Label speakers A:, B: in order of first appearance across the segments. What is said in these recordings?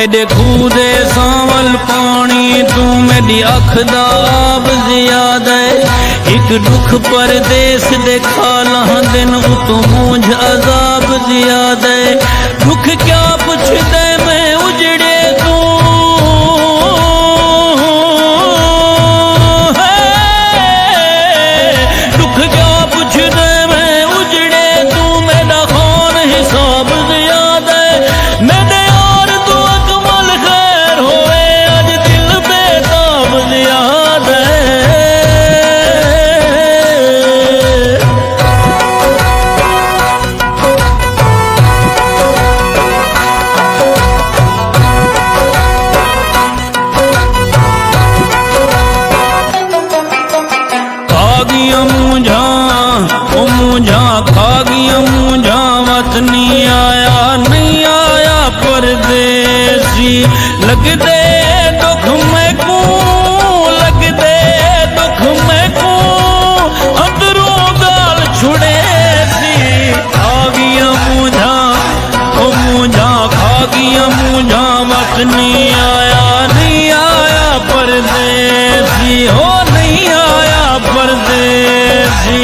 A: मेरे खूदे सांवल पानी तू मेरी अख दा आब जियादा एक दुख परदेस दे खाला दिन उतो मूंझ अजाब जियादा दुख क्या पुछ दे मैं उजड़े तू दुख क्या पुछ दे मैं उजड़े तू मेरा खान हिसाब जियादा मेरे नहीं आया परदेसी लग दे दुख मैं को लग दे दुख मैं को अंदरों गाल छुड़े सी खा गया मुझा ओ मुझा खा गया मुझा वक्त नहीं आया परदेसी हो नहीं आया परदेसी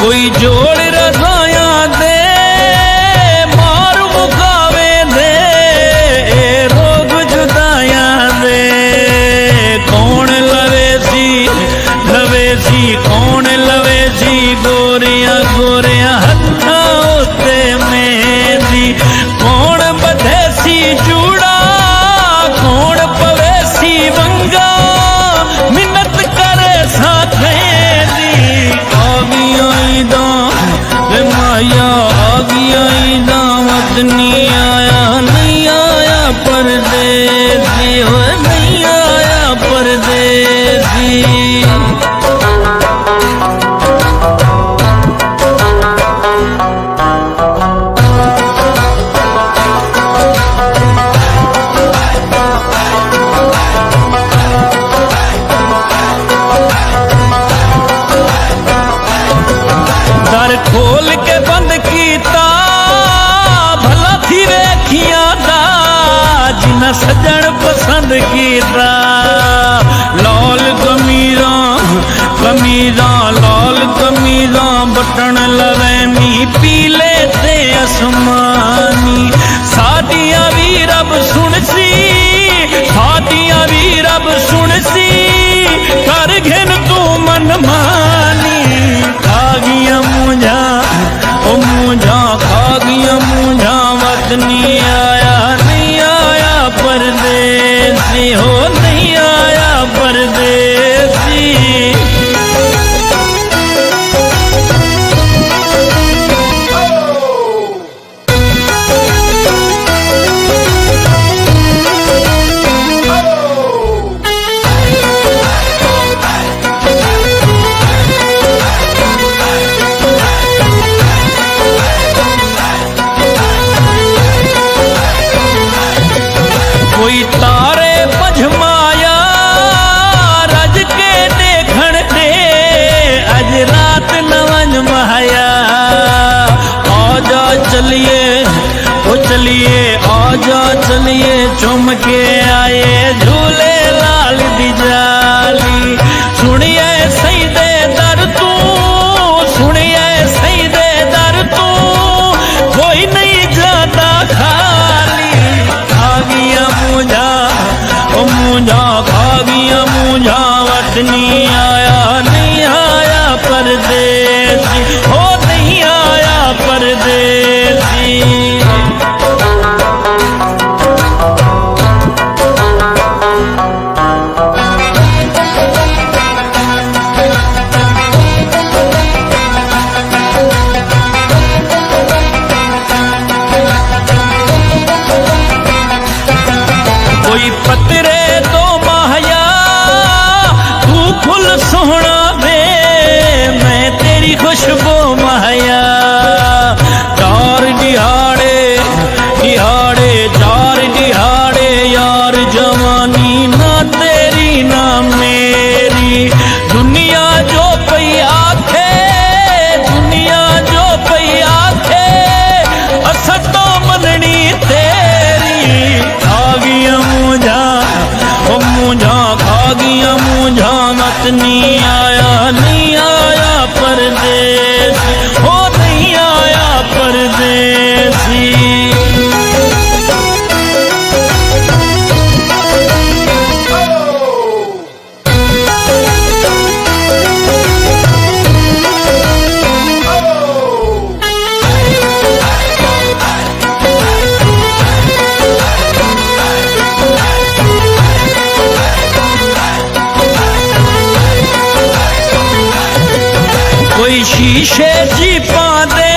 A: कोई जोड़ रजाया दे मार मुकावे दे रोग जुदाया दे कौन लवे सी कौन लवे सी गोरिया गोरिया हथा होते मेरी कौन बधे सी चूड़ा कौन पवे सी वंगा मिन्नत करे साथे माया आ गया दावत नहीं आया परदेसी हो नहीं आया परदेसी दर खोल के बंद कीता भला थी वेखिया दा जिन्ना सजन पसंद कीता लाल कमीरा लाल कमीरा बटन लवे मी पीले ते आसमानी सादियां भी रब सुनसी सादियां भी रब सुनसी कर घिन तू मन मानी खा गया मुझा ओ मुझा खा गया मुझा वक्त नहीं आया परदेसी हो नहीं आया परदेसी कोई तारे पझमाया रज के देखण दे अज रात नवन माया आजा चलिए ओ चलिए आजा चलिए चुम के आए झूले लाल दी जाली सुनिए सही दे दर तू सुनिए सही दे दर तू कोई नहीं जाता खाली खा गया मुझा ओ मुझा खा गया मुझा वक्त नहीं आया परदेसी हो नहीं आया परदेसी खुशबू माया। चार दिहाड़े दिहाड़े चार दिहाड़े यार जवानी ना तेरी ना मेरी। दुनिया जो पई आखे दुनिया जो पई आखे अस तो मननी तेरी। खागिया मुझा ओ मुझा खागिया मुझा मत नहीं आया परदेस हो नहीं आया परदेसी। कोई शीशे जी पादे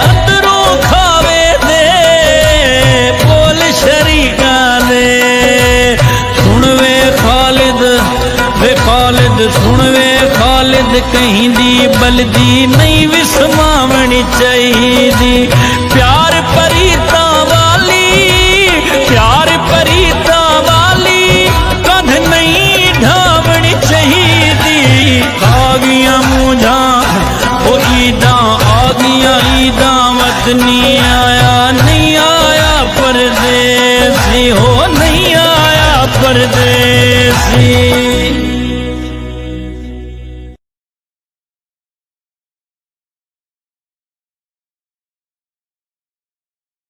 A: अंदरों खावे दे बोल शरीका दे। सुनवे खालिद वे खालिद सुनवे खालिद कहीं दी बलदी नहीं विसमावनी चाहिदी। प्यार परीता